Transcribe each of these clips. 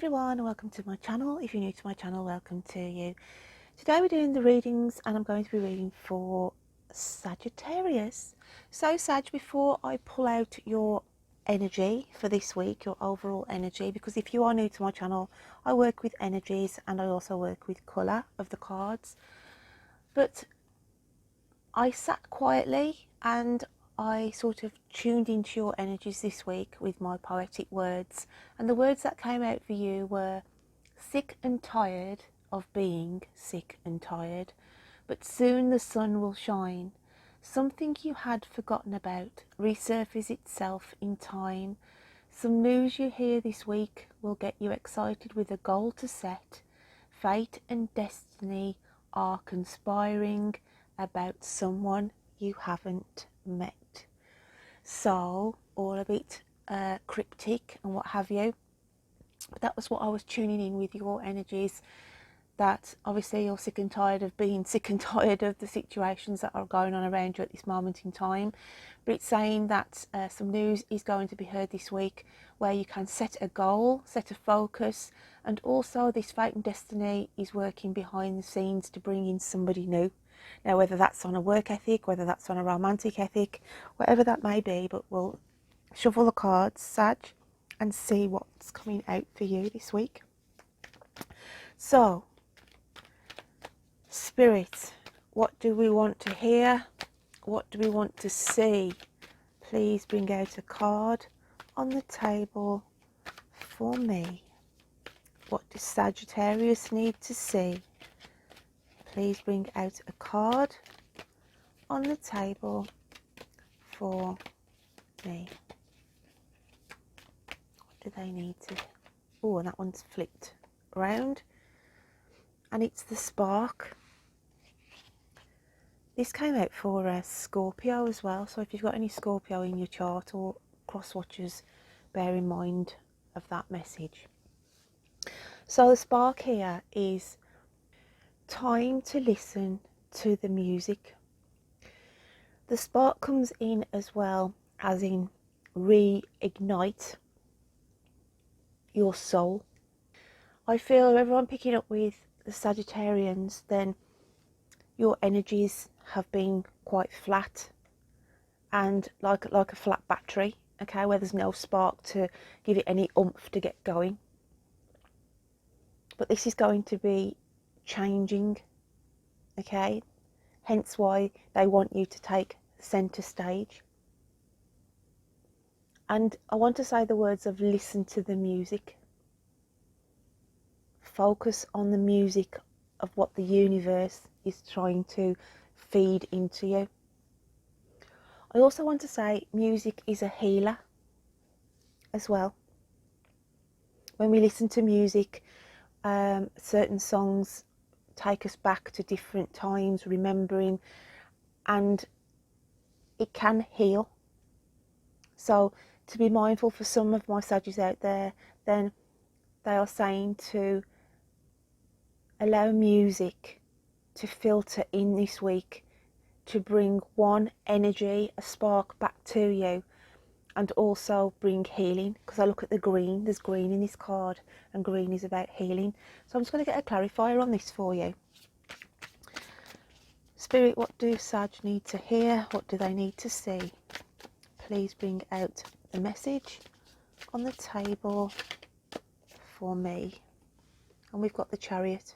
everyone, and welcome to my channel. If you're new to my channel, welcome to you. Today we're doing the readings and I'm going to be reading for Sagittarius. So Sag, before I pull out your energy for this week, your overall energy, because if you are new to my channel, I work with energies and I also work with colour of the cards. But I sat quietly and I sort of tuned into your energies this week with my poetic words, and the words that came out for you were sick and tired of being sick and tired, but soon the sun will shine. Something you had forgotten about resurfaces itself in time. Some news you hear this week will get you excited with a goal to set. Fate and destiny are conspiring about someone you haven't met. So all a bit cryptic and what have you, but that was what I was tuning in with your energies, that obviously you're sick and tired of being sick and tired of the situations that are going on around you at this moment in time. But it's saying that some news is going to be heard this week where you can set a goal, set a focus, and also this fate and destiny is working behind the scenes to bring in somebody new. Now, whether that's on a work ethic, whether that's on a romantic ethic, whatever that may be, but we'll shuffle the cards, Sag, and see what's coming out for you this week. So, Spirit, what do we want to hear? What do we want to see? Please bring out a card on the table for me. What does Sagittarius need to see? Please bring out a card on the table for me. What do they need to... Oh, and that one's flipped around. And it's the spark. This came out for Scorpio as well. So if you've got any Scorpio in your chart or cross watchers, bear in mind of that message. So the spark here is time to listen to the music. The spark comes in as well as in reignite your soul. I feel whenever I'm picking up with the Sagittarians, then your energies have been quite flat and like a flat battery, okay, where there's no spark to give it any oomph to get going. But this is going to be changing, okay, hence why they want you to take centre stage. And I want to say the words of listen to the music. Focus on the music of what the universe is trying to feed into you. I also want to say music is a healer as well. When we listen to music, certain songs take us back to different times, remembering, and it can heal. So to be mindful for some of my Saggies out there, then they are saying to allow music to filter in this week to bring one energy, a spark back to you, and also bring healing. Because I look at the green, there's green in this card, and green is about healing. So I'm just going to get a clarifier on this for you. Spirit, what do Sag need to hear? What do they need to see? Please bring out the message on the table for me. And we've got the Chariot.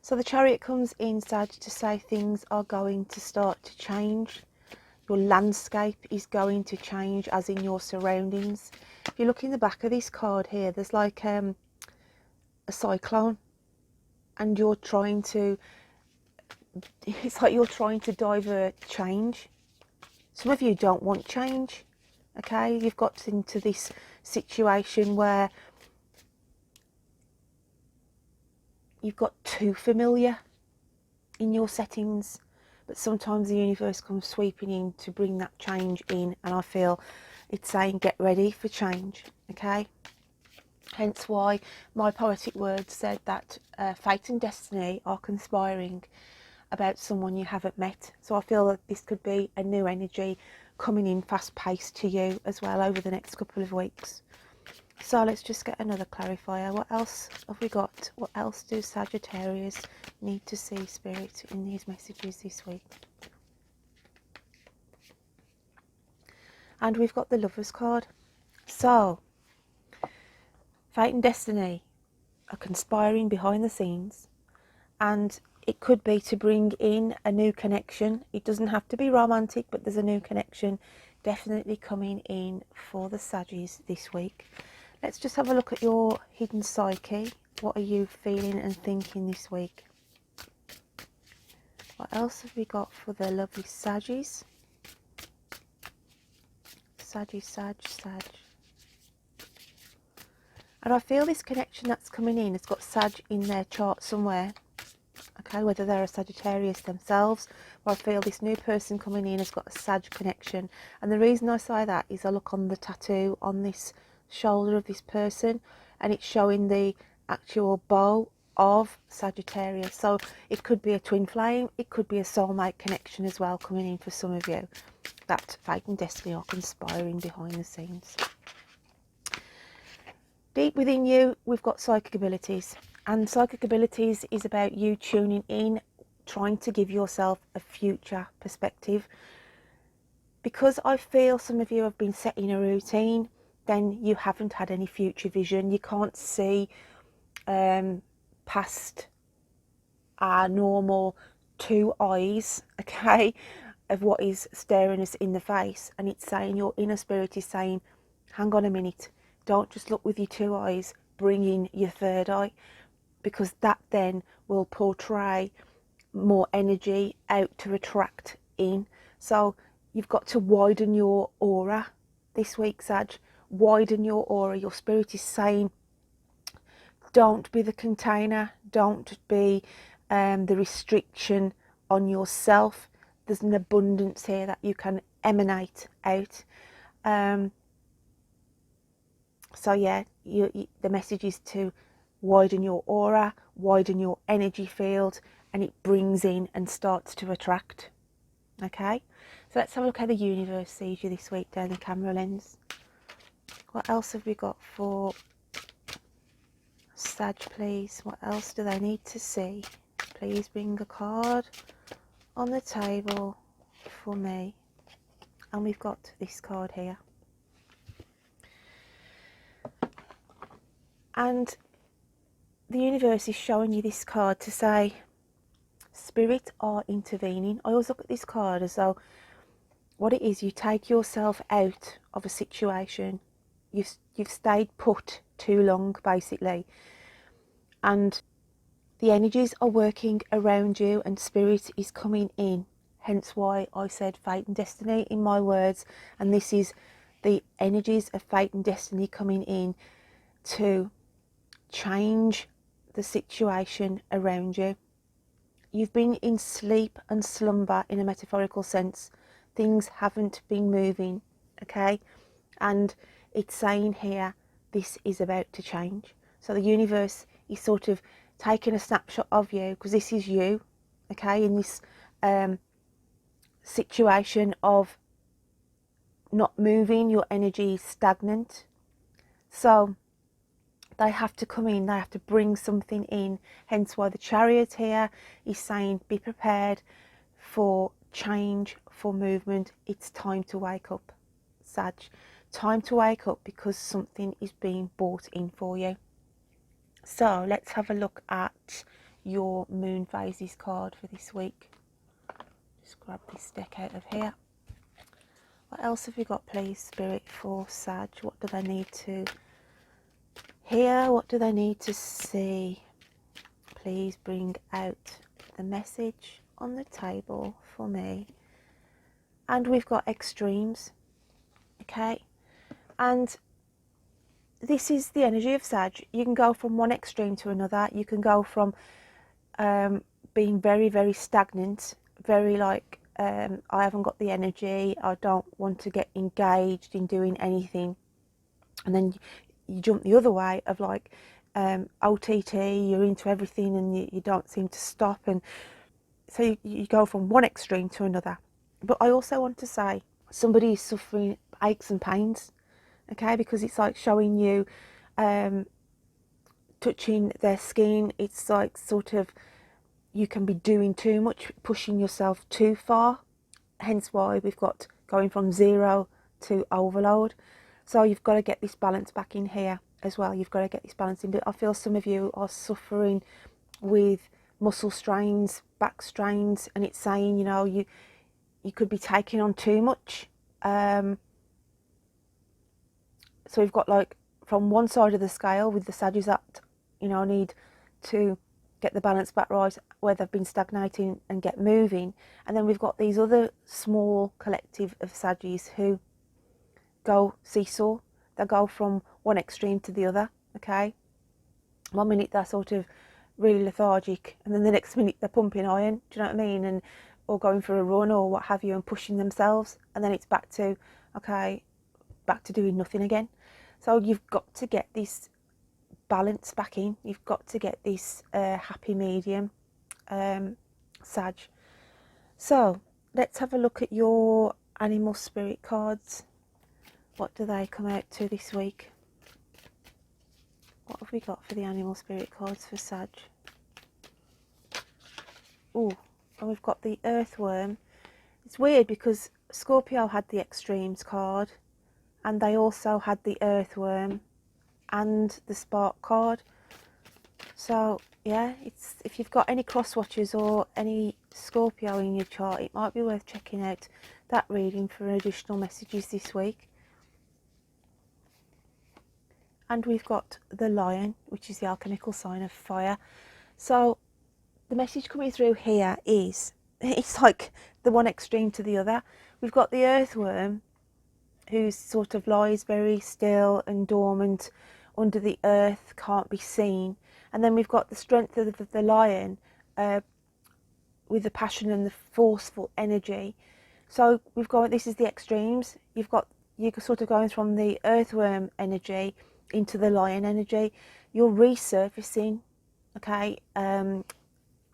So the Chariot comes in, Sag, to say things are going to start to change. Your landscape is going to change, as in your surroundings. If you look in the back of this card here, there's like a cyclone, and you're trying to, it's like you're trying to divert change. Some of you don't want change, okay? You've got into this situation where you've got too familiar in your settings, but sometimes the universe comes sweeping in to bring that change in, and I feel it's saying get ready for change, okay? Hence why my poetic words said that fate and destiny are conspiring about someone you haven't met. So I feel that this could be a new energy coming in fast paced to you as well over the next couple of weeks. So let's just get another clarifier. What else have we got? What else do Sagittarius need to see, Spirit, in these messages this week? And we've got the Lovers card. So, fate and destiny are conspiring behind the scenes, and it could be to bring in a new connection. It doesn't have to be romantic, but there's a new connection definitely coming in for the Saggies this week. Let's just have a look at your hidden psyche. What are you feeling and thinking this week? What else have we got for the lovely Saggies? Saggy, Sag. And I feel this connection that's coming in has got Sag in their chart somewhere. Okay, whether they're a Sagittarius themselves, or I feel this new person coming in has got a Sag connection. And the reason I say that is I look on the tattoo on this shoulder of this person, and it's showing the actual bow of Sagittarius. So it could be a twin flame, it could be a soulmate connection as well coming in for some of you. That fate and destiny are conspiring behind the scenes. Deep within you, we've got psychic abilities. And psychic abilities is about you tuning in, trying to give yourself a future perspective. Because I feel some of you have been set in a routine, then you haven't had any future vision. You can't see past our normal two eyes, okay, of what is staring us in the face. And it's saying, your inner spirit is saying, hang on a minute, don't just look with your two eyes, bring in your third eye, because that then will portray more energy out to attract in. So you've got to widen your aura this week, Sag. Widen your aura. Your spirit is saying, don't be the container, don't be the restriction on yourself. There's an abundance here that you can emanate out. So yeah, the message is to widen your aura, widen your energy field, and it brings in and starts to attract. Okay, so let's have a look how the universe sees you this week down the camera lens. What else have we got for Sag, please? What else do they need to see? Please bring a card on the table for me. And we've got this card here. And the universe is showing you this card to say, Spirit are intervening. I always look at this card as though what it is, you take yourself out of a situation. You've stayed put too long, basically. And the energies are working around you and Spirit is coming in. Hence why I said fate and destiny in my words. And this is the energies of fate and destiny coming in to change the situation around you. You've been in sleep and slumber in a metaphorical sense. Things haven't been moving, okay? And it's saying here, this is about to change. So the universe is sort of taking a snapshot of you, because this is you, okay, in this situation of not moving, your energy is stagnant. So they have to come in, they have to bring something in. Hence why the Chariot here is saying, be prepared for change, for movement. It's time to wake up, Sag. Time to wake up, because something is being brought in for you. So let's have a look at your moon phases card for this week. Just grab this deck out of here. What else have we got, please, Spirit, for Sag? What do they need to hear? What do they need to see? Please bring out the message on the table for me. And we've got extremes, okay? And this is the energy of Sag. You can go from one extreme to another. You can go from being very, very stagnant, very like, I haven't got the energy, I don't want to get engaged in doing anything. And then you jump the other way of like OTT, you're into everything and you don't seem to stop. And so you go from one extreme to another. But I also want to say, somebody is suffering aches and pains, okay, because it's like showing you touching their skin. It's like sort of, you can be doing too much, pushing yourself too far, hence why we've got going from 0 to overload. So you've got to get this balance back in here as well. You've got to get this balance in. But I feel some of you are suffering with muscle strains, back strains, and it's saying, you know, you could be taking on too much. So we've got like from one side of the scale with the Saggies that, you know, need to get the balance back right, where they've been stagnating, and get moving. And then we've got these other small collective of Saggies who go seesaw. They go from one extreme to the other, okay? One minute they're sort of really lethargic, and then the next minute they're pumping iron, do you know what I mean? And or going for a run or what have you, and pushing themselves, and then it's back to, okay, back to doing nothing again. So you've got to get this balance back in. You've got to get this happy medium, Sag. So let's have a look at your animal spirit cards. What do they come out to this week? What have we got for the animal spirit cards for Sag? Oh, and we've got the earthworm. It's weird because Scorpio had the extremes card, and they also had the earthworm and the spark card. So yeah, it's, if you've got any cross watchers or any Scorpio in your chart, it might be worth checking out that reading for additional messages this week. And we've got the lion, which is the alchemical sign of fire. So the message coming through here is, it's like the one extreme to the other. We've got the earthworm, who sort of lies very still and dormant under the earth, can't be seen. And then we've got the strength of the lion, with the passion and the forceful energy. So we've got, this is the extremes. You're sort of going from the earthworm energy into the lion energy. You're resurfacing, okay, and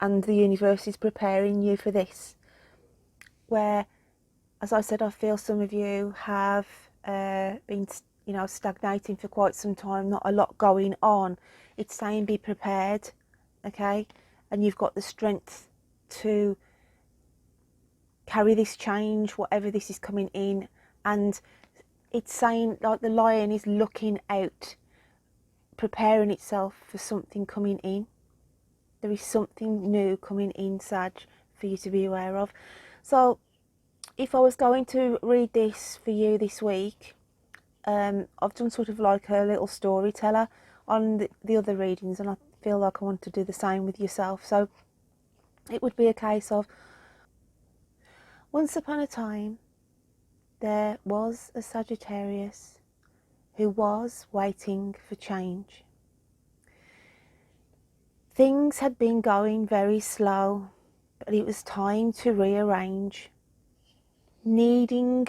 the universe is preparing you for this, where, as I said, I feel some of you have been, you know, stagnating for quite some time, not a lot going on. It's saying be prepared, okay, and you've got the strength to carry this change, whatever this is coming in. And it's saying like the lion is looking out, preparing itself for something coming in. There is something new coming in, Sag, for you to be aware of. So if I was going to read this for you this week, I've done sort of like a little storyteller on the other readings, and I feel like I want to do the same with yourself. So it would be a case of, once upon a time there was a Sagittarius who was waiting for change. Things had been going very slow, but it was time to rearrange, needing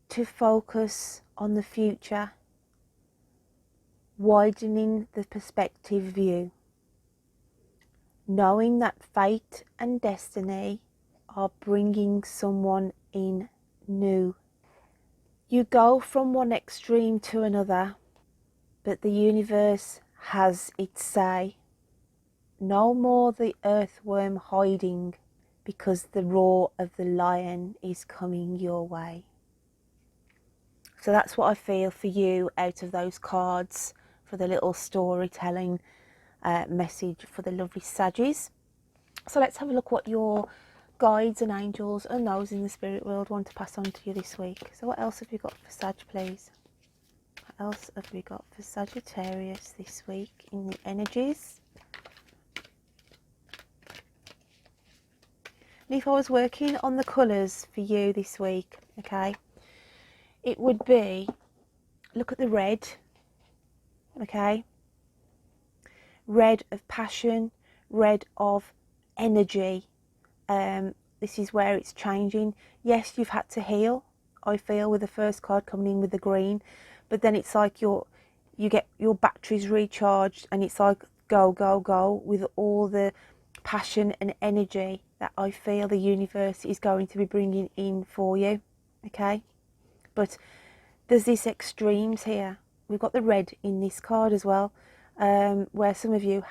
to focus on the future, widening the perspective view, knowing that fate and destiny are bringing someone in new. You go from one extreme to another, but the universe has its say. No more the earthworm hiding, because the roar of the lion is coming your way. So that's what I feel for you out of those cards, for the little storytelling message for the lovely Saggies. So let's have a look what your guides and angels and those in the spirit world want to pass on to you this week. So what else have you got for Sag, please? What else have we got for Sagittarius this week in the energies? And if I was working on the colours for you this week, okay, it would be, look at the red, okay, red of passion, red of energy. This is where it's changing. Yes, you've had to heal, I feel, with the first card coming in with the green, but then it's like you get your batteries recharged, and it's like go, go, go with all the passion and energy that I feel the universe is going to be bringing in for you, okay? But there's this extremes here. We've got the red in this card as well, where some of you,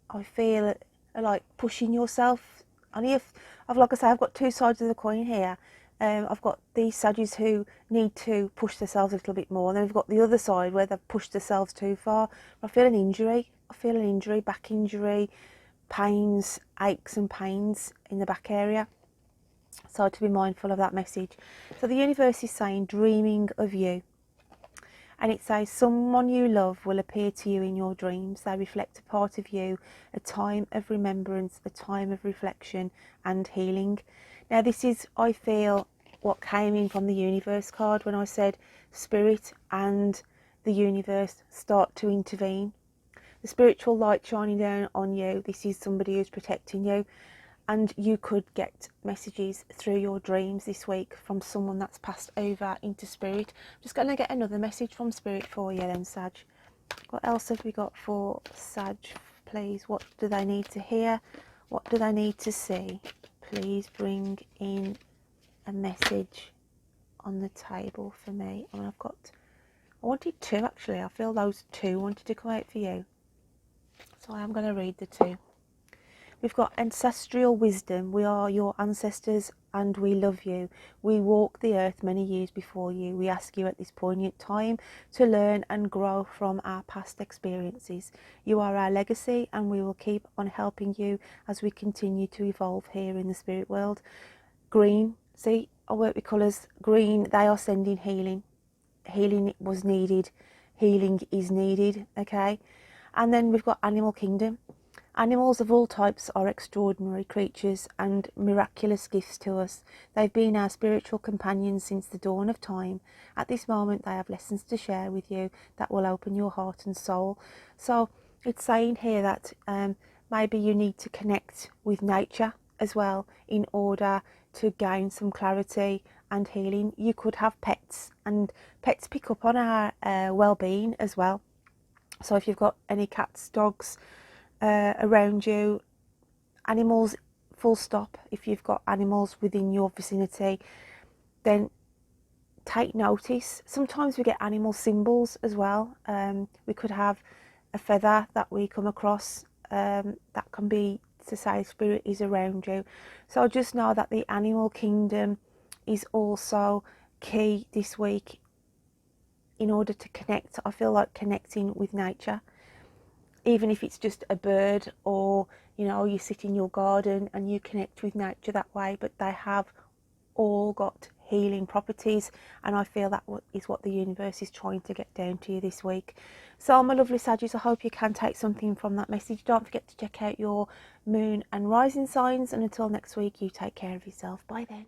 I feel, are like pushing yourself. Like I say, I've got two sides of the coin here. I've got these Saggies who need to push themselves a little bit more, and then we've got the other side where they've pushed themselves too far. I feel an injury. I feel an injury, back injury, pains, aches and pains in the back area. So to be mindful of that message. So the universe is saying, dreaming of you. And it says, someone you love will appear to you in your dreams. They reflect a part of you, a time of remembrance, a time of reflection and healing. Now this is, I feel, what came in from the universe card when I said spirit and the universe start to intervene. The spiritual light shining down on you. This is somebody who's protecting you. And you could get messages through your dreams this week from someone that's passed over into spirit. I'm just going to get another message from spirit for you then, Sag. What else have we got for Sag, please? What do they need to hear? What do they need to see? Please bring in a message on the table for me. I wanted two actually. I feel those two wanted to come out for you. So I am going to read the two. We've got ancestral wisdom. We are your ancestors and we love you. We walk the earth many years before you. We ask you at this poignant time to learn and grow from our past experiences. You are our legacy and we will keep on helping you as we continue to evolve here in the spirit world. Green, see, I work with colours. Green, they are sending healing. Healing was needed. Healing is needed, okay? And then we've got animal kingdom. Animals of all types are extraordinary creatures and miraculous gifts to us. They've been our spiritual companions since the dawn of time. At this moment, they have lessons to share with you that will open your heart and soul. So it's saying here that maybe you need to connect with nature as well in order to gain some clarity and healing. You could have pets, and pets pick up on our well-being as well. So if you've got any cats, dogs, around you, animals, full stop, if you've got animals within your vicinity, then take notice. Sometimes we get animal symbols as well. We could have a feather that we come across that can be to say spirit is around you. So just know that the animal kingdom is also key this week in order to connect. I feel like connecting with nature, even if it's just a bird, or you sit in your garden and you connect with nature that way. But they have all got healing properties, and I feel that is what the universe is trying to get down to you this week. So my lovely Saggies, I hope you can take something from that message. Don't forget to check out your moon and rising signs, and until next week, you take care of yourself. Bye then.